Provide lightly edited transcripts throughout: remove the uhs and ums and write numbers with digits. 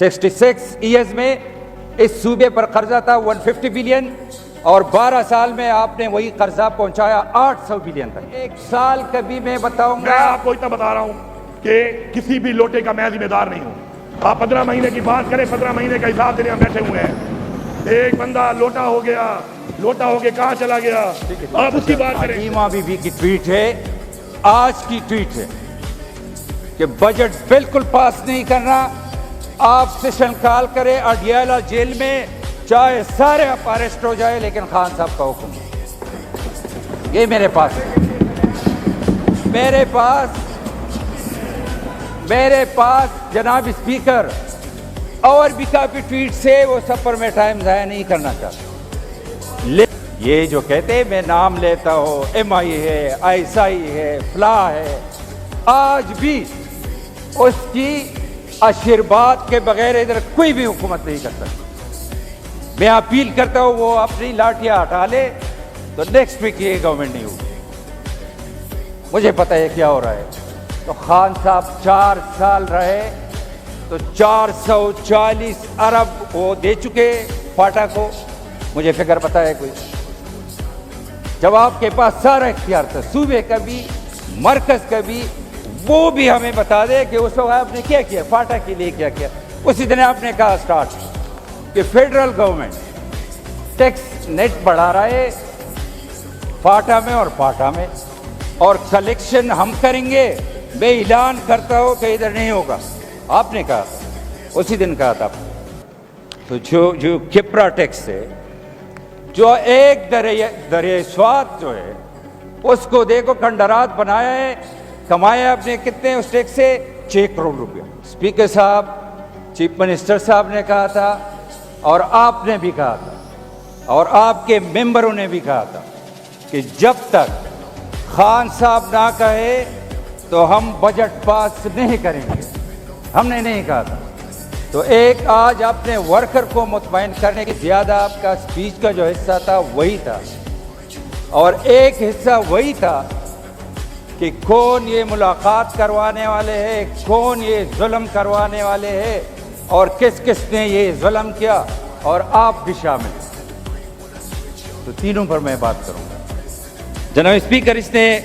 66 years میں اس صوبے پر قرضہ تھا 150 بلین اور 12 سال میں آپ نے وہی قرضہ پہنچایا 800 بلین تک. ایک سال کبھی میں بتاؤں میں گا. آپ کو اتنا بتا رہا ہوں کہ کسی بھی لوٹے کا میں ذمہ دار نہیں ہوں. آپ 15 مہینے کی بات کریں, 15 مہینے کا حساب دینے ہم بیٹھے ہوئے ہیں. ایک بندہ لوٹا ہو گیا, لوٹا ہو کے کہاں چلا گیا, آپ اس کی بات کریں. حکیمہ بی بی کی ٹویٹ ہے, آج کی ٹویٹ ہے کہ بجٹ بالکل پاس نہیں کرنا. آپ سیشن کال کرے اڈیالہ جیل میں, چاہے سارے آپ اریسٹ ہو جائے, لیکن خان صاحب کا حکم ہے. یہ میرے پاس ہے, میرے پاس جناب اسپیکر اور بھی کافی ٹویٹ سے, وہ سب پر میں ٹائم ضائع نہیں کرنا چاہتا. یہ جو کہتے ہیں میں نام لیتا ہوں, ایم آئی ہے, آئی آئی ہے, فلاں ہے, آج بھی اس کی آشیرواد کے بغیر ادھر کوئی بھی حکومت نہیں کر سکتی. میں اپیل کرتا ہوں وہ اپنی لاٹیاں ہٹا لے تو نیکسٹ ویک یہ گورنمنٹ نہیں ہوگی. مجھے پتہ ہے کیا ہو رہا ہے. تو خان صاحب 4 سال رہے تو 440 ارب وہ دے چکے فاٹا کو. مجھے فکر پتہ ہے کوئی, جب آپ کے پاس سارا اختیار تھا صوبے کا بھی مرکز کا بھی, وہ بھی ہمیں بتا دے کہ اس وقت آپ نے کیا کیا, فاٹا کے لیے کیا کیا. اسی دن آپ نے کہا سٹارٹ کہ فیڈرل گورنمنٹ ٹیکس نیٹ بڑھا رہا ہے فاٹا میں اور پاٹا میں, اور کلیکشن ہم کریں گے. میں اعلان کرتا ہوں کہ ادھر نہیں ہوگا. آپ نے کہا, اسی دن کہا تھا. تو جو کپرا ٹیکس ہے, جو ایک دریائے سوات جو ہے اس کو دیکھو کھنڈرات بنایا ہے, کمایا آپ نے کتنے اس ٹیکس سے, 6 کروڑ روپیہ. اسپیکر صاحب, چیف منسٹر صاحب نے کہا تھا, اور آپ نے بھی کہا تھا, اور آپ کے ممبروں نے بھی کہا تھا کہ جب تک خان صاحب نہ کہے تو ہم بجٹ پاس نہیں کریں گے. ہم نے نہیں کہا تھا. تو ایک آج اپنے ورکر کو مطمئن کرنے کی زیادہ آپ کا اسپیچ کا جو حصہ تھا وہی تھا, اور ایک حصہ وہی تھا کہ کون یہ ملاقات کروانے والے ہیں, کون یہ ظلم کروانے والے ہیں, اور کس کس نے یہ ظلم کیا, اور آپ بھی شامل. تو تینوں پر میں بات کروں گا. جناب اسپیکر, اس نے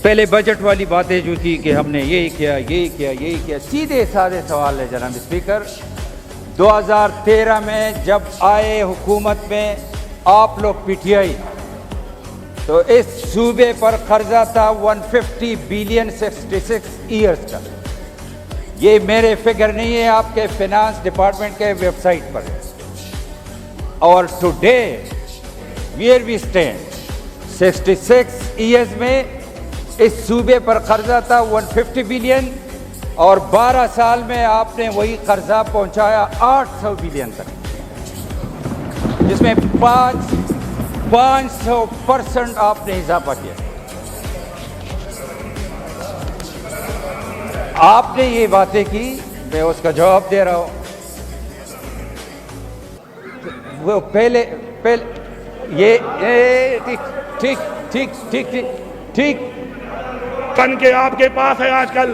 پہلے بجٹ والی باتیں جو تھی کہ ہم نے یہ کیا, سیدھے سادے سوال ہے جناب اسپیکر. 2013 میں جب آئے حکومت میں آپ لوگ پی ٹی آئی, تو اس صوبے پر قرضہ تھا 150 بلین 66 ایئرز کا. یہ میرے فگر نہیں ہے, آپ کے فینانس ڈپارٹمنٹ کے ویب سائٹ پر ہے. اور today where we stand 66 years میں اس صوبے پر قرضہ تھا 150 بلین اور 12 سال میں آپ نے وہی قرضہ پہنچایا 800 بلین تک, جس میں 500% آپ نے اضافہ کیا. آپ نے یہ باتیں کی, میں اس کا جواب دے رہا ہوں. وہ پہلے یہ ٹھیک بن کے آپ کے پاس ہے آج کل,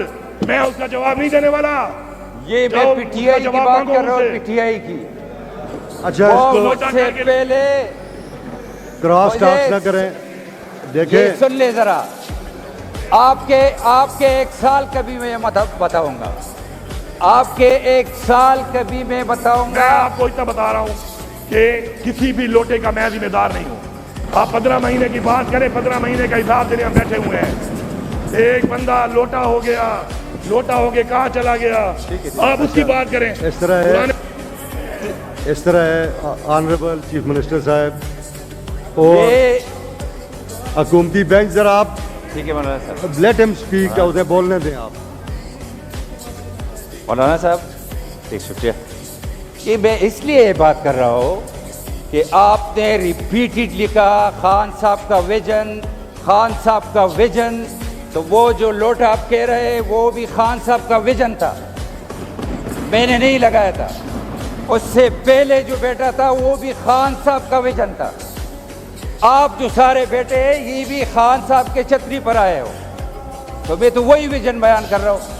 میں اس کا جواب نہیں دینے والا. یہ میں پی ٹی آئی کی بات کر رہا ہوں, پی ٹی آئی کی. اچھا, اس کو سے پہلے کراس ٹاک نہ کریں. دیکھیں, سن لے ذرا, آپ کے 1 سال کا بھی میں بتاؤں گا, آپ کے 1 سال کا بھی میں بتاؤں گا. میں آپ کو اتنا بتا رہا ہوں کہ کسی بھی لوٹے کا میں ذمہ دار نہیں ہوں. آپ 15 مہینے کی بات کریں, 15 مہینے کا حساب دینے ہم بیٹھے ہوئے ہیں. ایک بندہ لوٹا ہو گیا, لوٹا ہو کے کہاں چلا گیا, آپ اس کی بات کریں. اس طرح ہے آنریبل چیف منسٹر صاحب اور حکومتی بینک, ذرا آپ ٹھیک ہے مولانا صاحب, لیٹ ہم اسپیک, اسے بولنے دیں آپ. مولانا صاحب ٹھیک, شکریہ. یہ میں اس لیے یہ بات کر رہا ہوں کہ آپ نے ریپیٹڈلی کہا خان صاحب کا ویژن, خان صاحب کا ویژن. تو وہ جو لوٹا آپ کہہ رہے وہ بھی خان صاحب کا ویژن تھا, میں نے نہیں لگایا تھا. اس سے پہلے جو بیٹا تھا وہ بھی خان صاحب کا ویژن تھا. آپ جو سارے بیٹے ہیں یہ بھی خان صاحب کے چھتری پر آئے ہو, تو میں تو وہی ویژن بیان کر رہا ہوں.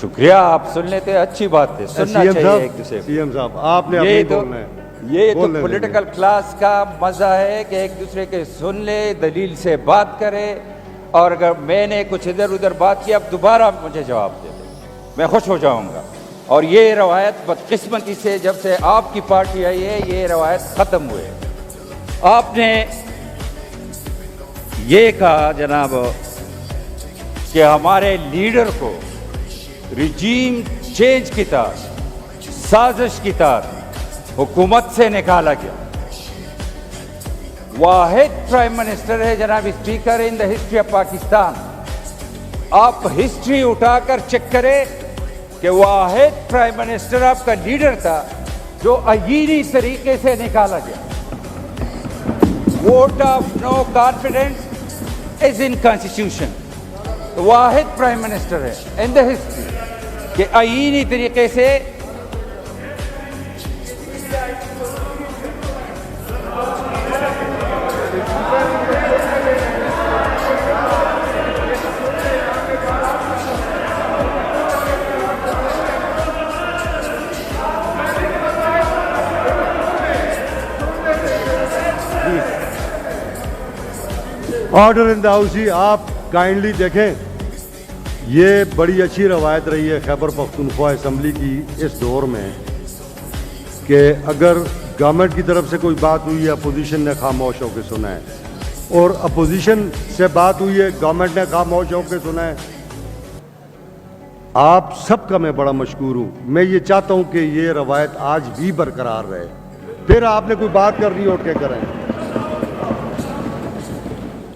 شکریہ, آپ سن لیتے اچھی بات ہے, سننا چاہیے ایک دوسرے کو. سی ایم صاحب آپ نے یہ اپنی تو بولنا ہے, یہ تو بولنے دیں. پولیٹیکل کلاس کا مزہ ہے کہ ایک دوسرے کے سن لے, دلیل سے بات کرے, اور اگر میں نے کچھ ادھر ادھر بات کی اب دوبارہ مجھے جواب دے دیں, میں خوش ہو جاؤں گا. اور یہ روایت بدقسمتی سے جب سے آپ کی پارٹی آئی ہے یہ روایت ختم ہوئے. آپ نے یہ کہا جناب کہ ہمارے لیڈر کو رجیم چینج کی تحت, سازش کی تحت حکومت سے نکالا گیا. واحد پرائم منسٹر ہے جناب speaker in the history of Pakistan. آپ ہسٹری اٹھا کر چیک کریں کہ واحد پرائم منسٹر آپ کا لیڈر تھا جو آئینی طریقے سے نکالا گیا. Vote of no confidence is in constitution. واحد پرائم منسٹر ہے ان دا ہسٹری کہ آئینی طریقے سے آرڈر ان دا ہاؤس. جی آپ کائنڈلی دیکھیں, یہ بڑی اچھی روایت رہی ہے خیبر پختونخوا اسمبلی کی اس دور میں کہ اگر گورنمنٹ کی طرف سے کوئی بات ہوئی ہے اپوزیشن نے خاموش ہو کے سنا ہے, اور اپوزیشن سے بات ہوئی ہے گورنمنٹ نے خاموش ہو کے سنا ہے. آپ سب کا میں بڑا مشکور ہوں. میں یہ چاہتا ہوں کہ یہ روایت آج بھی برقرار رہے. پھر آپ نے کوئی بات کرنی اٹھ کے کریں.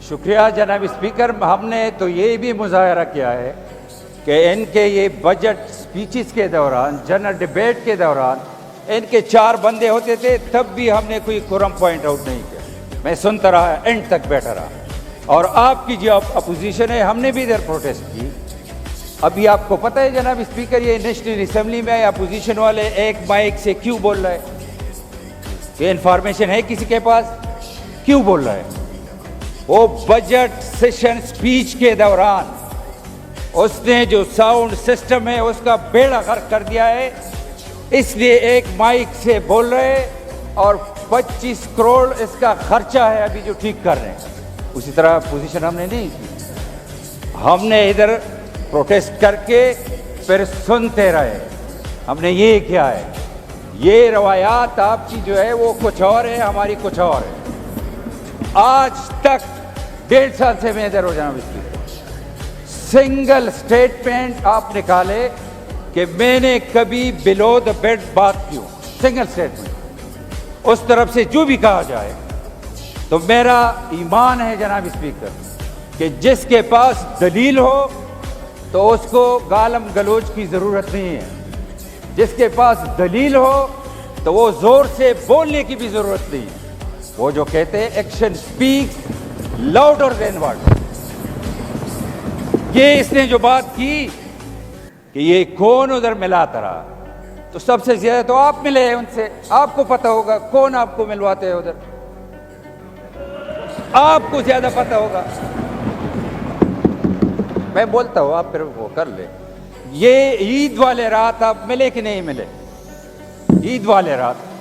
شکریہ جناب اسپیکر. ہم نے تو یہ بھی مظاہرہ کیا ہے کہ ان کے یہ بجٹ سپیچز کے دوران, جنرل ڈیبیٹ کے دوران ان کے 4 بندے ہوتے تھے, تب بھی ہم نے کوئی قرم پوائنٹ آؤٹ نہیں کیا. میں سنتا رہا, اینڈ تک بیٹھا رہا. اور آپ کی جو اپوزیشن ہے ہم نے بھی ادھر پروٹیسٹ کی. ابھی آپ کو پتہ ہے جناب اسپیکر یہ نیشنل اسمبلی میں اپوزیشن والے ایک مائک سے کیوں بول رہے ہیں؟ یہ انفارمیشن ہے کسی کے پاس کیوں بول رہا ہے؟ وہ بجٹ سیشن سپیچ کے دوران اس نے جو ساؤنڈ سسٹم ہے اس کا بیڑا غرق کر دیا ہے, اس لیے ایک مائک سے بول رہے, اور 25 کروڑ اس کا خرچہ ہے ابھی جو ٹھیک کر رہے ہیں. اسی طرح پوزیشن ہم نے نہیں کی. ہم نے ادھر پروٹیسٹ کر کے پھر سنتے رہے. ہم نے یہ کیا ہے, یہ روایات آپ کی جو ہے وہ کچھ اور ہے, ہماری کچھ اور ہے. آج تک 1.5 سال سے میں ادھر ہو جناب اسپیکر, سنگل سٹیٹمنٹ آپ نکالے کہ میں نے کبھی بلو دا بیڈ بات کیوں, سنگل سٹیٹمنٹ اس طرف سے جو بھی کہا جائے. تو میرا ایمان ہے جناب اسپیکر کہ جس کے پاس دلیل ہو تو اس کو گالم گلوچ کی ضرورت نہیں ہے. جس کے پاس دلیل ہو تو وہ زور سے بولنے کی بھی ضرورت نہیں ہے. وہ جو کہتے ہیں action specs louder than word. یہ اس نے جو بات کی کہ یہ کون ادھر ملاتا رہا, تو سب سے زیادہ تو آپ ملے ہیں ان سے, آپ کو پتہ ہوگا کون آپ کو ملواتے ہیں ادھر, آپ کو زیادہ پتہ ہوگا. میں بولتا ہوں آپ پھر وہ کر لیں. یہ عید والے رات آپ ملے کہ نہیں ملے؟ عید والے رات,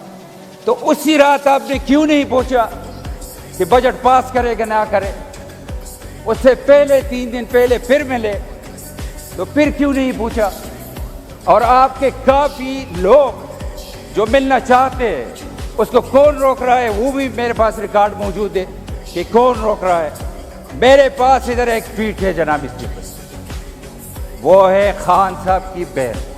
تو اسی رات آپ نے کیوں نہیں پوچھا کہ بجٹ پاس کرے کہ نہ کرے؟ اس سے پہلے 3 دن پہلے پھر ملے, تو پھر کیوں نہیں پوچھا؟ اور آپ کے کافی لوگ جو ملنا چاہتے ہیں اس کو کون روک رہا ہے؟ وہ بھی میرے پاس ریکارڈ موجود ہے کہ کون روک رہا ہے. میرے پاس ادھر ایک ٹویٹ ہے جناب اسپیکر, وہ ہے خان صاحب کی بہن.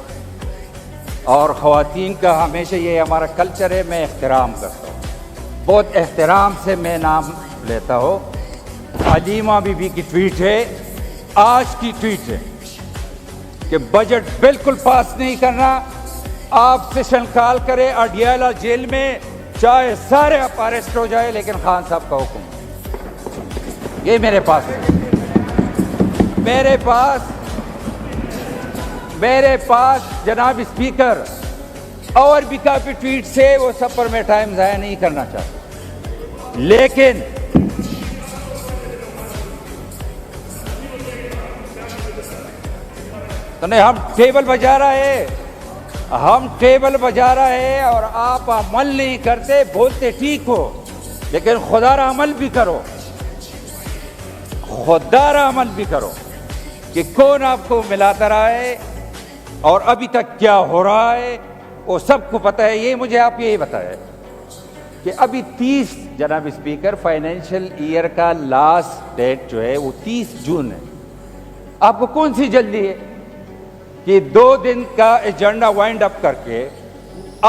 اور خواتین کا ہمیشہ یہ ہمارا کلچر ہے, میں احترام کرتا ہوں, بہت احترام سے میں نام لیتا ہوں. علیمہ بی بی کی ٹویٹ ہے, آج کی ٹویٹ ہے کہ بجٹ بالکل پاس نہیں کرنا, آپ سیشن کال کرے اڈیالہ جیل میں, چاہے سارے آپ اریسٹ ہو جائے, لیکن خان صاحب کا حکم. یہ میرے پاس ہے, میرے پاس جناب اسپیکر اور بھی کافی ٹویٹ سے, وہ سب پر میں ٹائم ضائع نہیں کرنا چاہتا. لیکن تو نہیں، ہم ٹیبل بجا رہے ہیں اور آپ عمل نہیں کرتے، بولتے ٹھیک ہو لیکن خدا را عمل بھی کرو، کہ کون آپ کو ملاتا رہا ہے اور ابھی تک کیا ہو رہا ہے وہ سب کو پتہ ہے۔ یہ مجھے آپ یہی بتائیں کہ ابھی 30 جناب اسپیکر فائنینشیل ایئر کا لاسٹ ڈیٹ جو ہے وہ 30 جون ہے۔ آپ کو کون سی جلدی ہے کہ 2 دن کا ایجنڈا وائنڈ اپ کر کے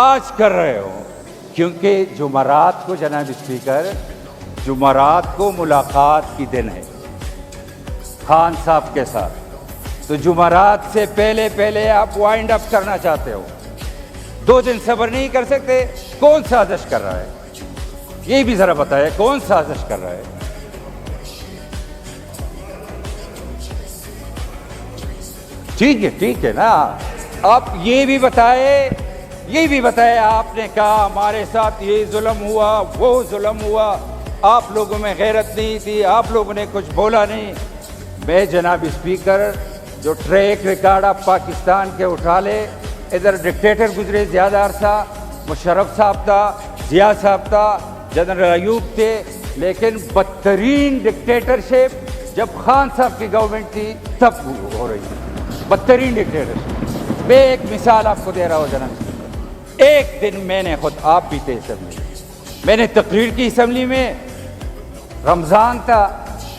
آج کر رہے ہو؟ کیونکہ جمعرات کو جناب اسپیکر، جمعرات کو ملاقات کی دن ہے خان صاحب کے ساتھ، تو جمعرات سے پہلے آپ وائنڈ اپ کرنا چاہتے ہو، 2 دن صبر نہیں کر سکتے؟ کون سازش کر رہا ہے یہ بھی ذرا بتائیں، کون سازش کر رہا ہے؟ ٹھیک ہے نا، آپ یہ بھی بتائیں آپ نے کہا ہمارے ساتھ یہ ظلم ہوا، وہ ظلم ہوا، آپ لوگوں میں غیرت نہیں تھی، آپ لوگوں نے کچھ بولا نہیں۔ میں جناب اسپیکر جو ٹریک ریکارڈ آپ پاکستان کے اٹھا لے، ادھر ڈکٹیٹر گزرے زیادہ عرصہ، مشرف صاحب تھا، ضیاء صاحب تھا، جنرل ایوب تھے، لیکن بدترین ڈکٹیٹرشپ جب خان صاحب کی گورنمنٹ تھی تب ہو رہی تھی، بدترین ڈکٹیٹرشپ۔ میں ایک مثال آپ کو دے رہا ہوں جناب اسپیکر، ایک دن میں نے خود، آپ بھی تھے اسمبلی میں نے تقریر کی اسمبلی میں، رمضان تھا،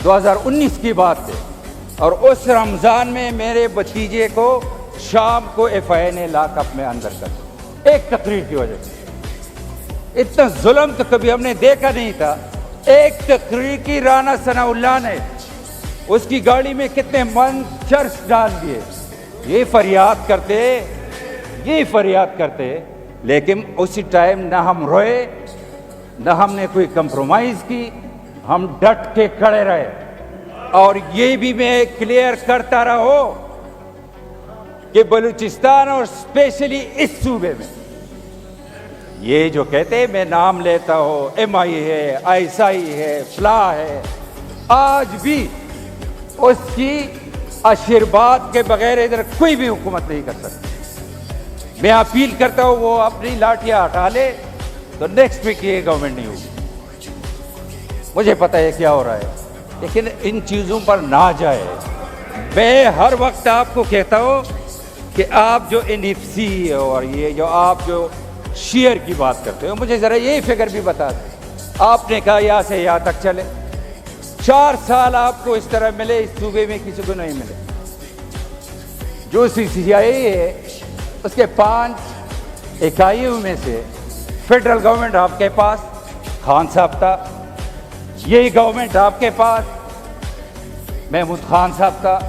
2019 کی بات ہے، اور اس رمضان میں میرے بھتیجے کو شام کو FIA نے لاک اپ میں اندر کر دیا ایک تقریر کی وجہ سے۔ اتنا ظلم تو کبھی ہم نے دیکھا نہیں تھا۔ ایک تقریر کی رانا ثناء اللہ نے اس کی گاڑی میں کتنے من چرس ڈال دیے۔ یہ فریاد کرتے لیکن اسی ٹائم نہ ہم روئے، نہ ہم نے کوئی کمپرومائز کی، ہم ڈٹ کے کھڑے رہے۔ اور یہ بھی میں کلیئر کرتا رہا کہ بلوچستان اور اسپیشلی اس صوبے میں یہ جو کہتے ہیں میں نام لیتا ہوں، MI ہے، ISI ہے، فلاح ہے، آج بھی اس کی آشیرواد کے بغیر ادھر کوئی بھی حکومت نہیں کر سکتی۔ میں اپیل کرتا ہوں وہ اپنی لاٹیاں ہٹا لے تو نیکسٹ ویک یہ گورنمنٹ نہیں ہوگی۔ مجھے پتہ ہے کیا ہو رہا ہے، لیکن ان چیزوں پر نہ جائے۔ میں ہر وقت آپ کو کہتا ہوں کہ آپ جو NFC اور یہ جو آپ جو شیئر کی بات کرتے ہو، مجھے ذرا یہ فگر بھی بتا دیں۔ آپ نے کہا یہاں سے یہاں تک چلے، 4 سال آپ کو اس طرح ملے، اس صوبے میں کسی کو نہیں ملے۔ جو CCI ہے اس کے 5 اکائیوں میں سے فیڈرل گورنمنٹ آپ کے پاس خان صاحب تھا، یہی گورنمنٹ آپ کے پاس محمود خان صاحب تھا،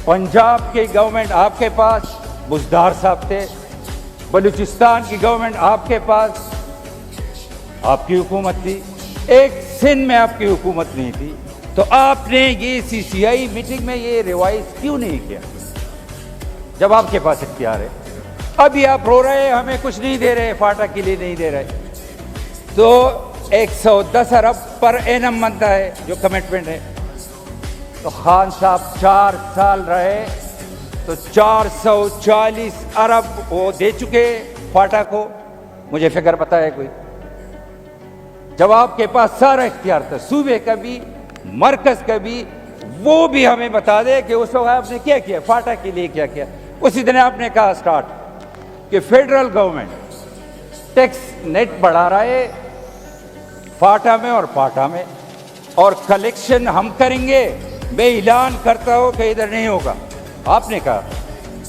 پنجاب کی گورنمنٹ آپ کے پاس بزدار صاحب تھے، بلوچستان کی گورنمنٹ آپ کے پاس آپ کی حکومت تھی، ایک سندھ میں آپ کی حکومت نہیں تھی۔ تو آپ نے یہ CCI میٹنگ میں یہ ریوائز کیوں نہیں کیا جب آپ کے پاس اختیار ہے؟ ابھی آپ رو رہے ہیں ہمیں کچھ نہیں دے رہے، فاٹا کے لیے نہیں دے رہے، تو 110 ارب پر اینم بنتا ہے جو کمٹمنٹ ہے۔ تو خان صاحب 4 سال رہے تو 440 ارب وہ دے چکے فاٹا کو، مجھے فکر پتہ ہے کوئی؟ جب آپ کے پاس سارا اختیار تھا، صوبے کا بھی مرکز کا بھی، وہ بھی ہمیں بتا دے کہ اس وقت آپ نے کیا کیا، فاٹا کے لیے کیا کیا۔ اسی دن آپ نے کہا سٹارٹ کہ فیڈرل گورنمنٹ ٹیکس نیٹ بڑھا رہا ہے فاٹا میں اور پاٹا میں، اور کلیکشن ہم کریں گے، میں اعلان کرتا ہوں کہ ادھر نہیں ہوگا۔ آپ نے کہا،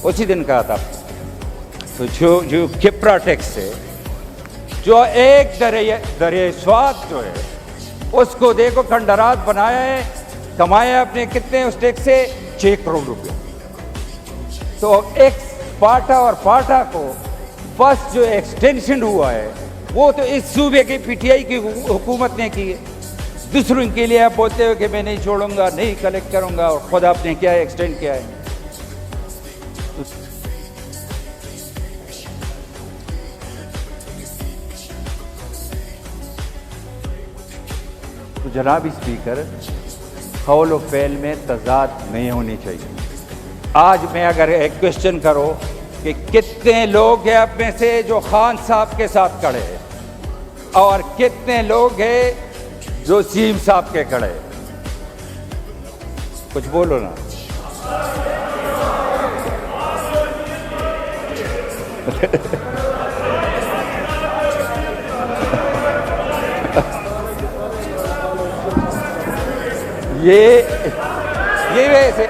اسی دن کہا تھا۔ تو جو کپرا ٹیکس ہے، جو ایک دریائے سوات جو ہے اس کو دیکھو کھنڈرات بنایا ہے، کمایا اپنے کتنے اس ٹیکس سے 6 کروڑ روپے۔ تو ایک پاٹا اور پاٹا کو فرسٹ جو ایکسٹینشن ہوا ہے وہ تو اس صوبے کی PTI کی حکومت نے کی ہے۔ دوسروں کے لیے آپ بولتے ہو کہ میں نہیں چھوڑوں گا، نہیں کلیکٹ کروں گا، اور خود آپ نے کیا ہے، ایکسٹینڈ کیا ہے۔ تو جناب اسپیکر، قول و فعل میں تضاد نہیں ہونی چاہیے۔ آج میں اگر ایک کوشچن کرو کہ کتنے لوگ ہیں اب میں سے جو خان صاحب کے ساتھ کھڑے ہیں اور کتنے لوگ ہیں جو سیم صاحب کے کھڑے ہیں، کچھ بولو نا. یہ ویسے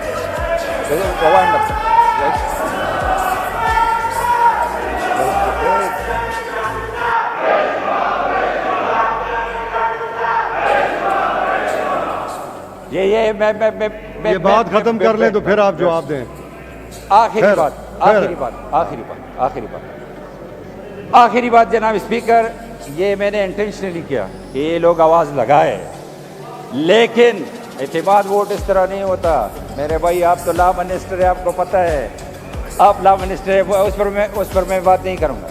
یہ بات ختم کر لیں تو پھر آپ جواب دیں. آخری بات جناب اسپیکر، یہ میں نے انٹینشنلی کیا کہ یہ لوگ آواز لگائے، لیکن اعتماد ووٹ اس طرح نہیں ہوتا میرے بھائی. آپ تو لا منسٹر ہے، آپ کو پتہ ہے، آپ لا منسٹر ہے، اس پر میں بات نہیں کروں گا.